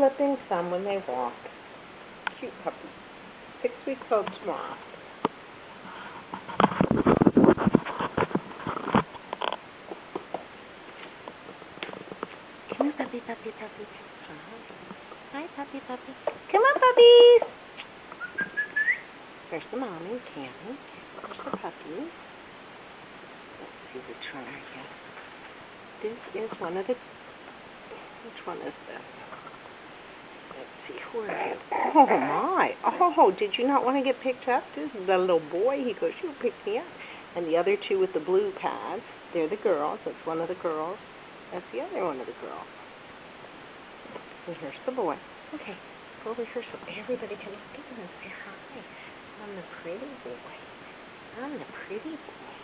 flipping, some when they walk. Cute puppy. 6 weeks old tomorrow. Come on, puppy, puppy, puppy. Hi, puppy, puppy. Come on, puppies. There's the mommy, Tammy. There's the puppies. Let's see which one are you. This is one of the... Which one is this? Let's see, who are you? Oh, my. Oh, did you not want to get picked up? This is the little boy. He goes, you pick me up. And the other two with the blue pads, they're the girls. That's one of the girls. That's the other one of the girls. And here's the boy. Okay, go over here so everybody can look at him and say hi. I'm the pretty boy. I'm the pretty boy.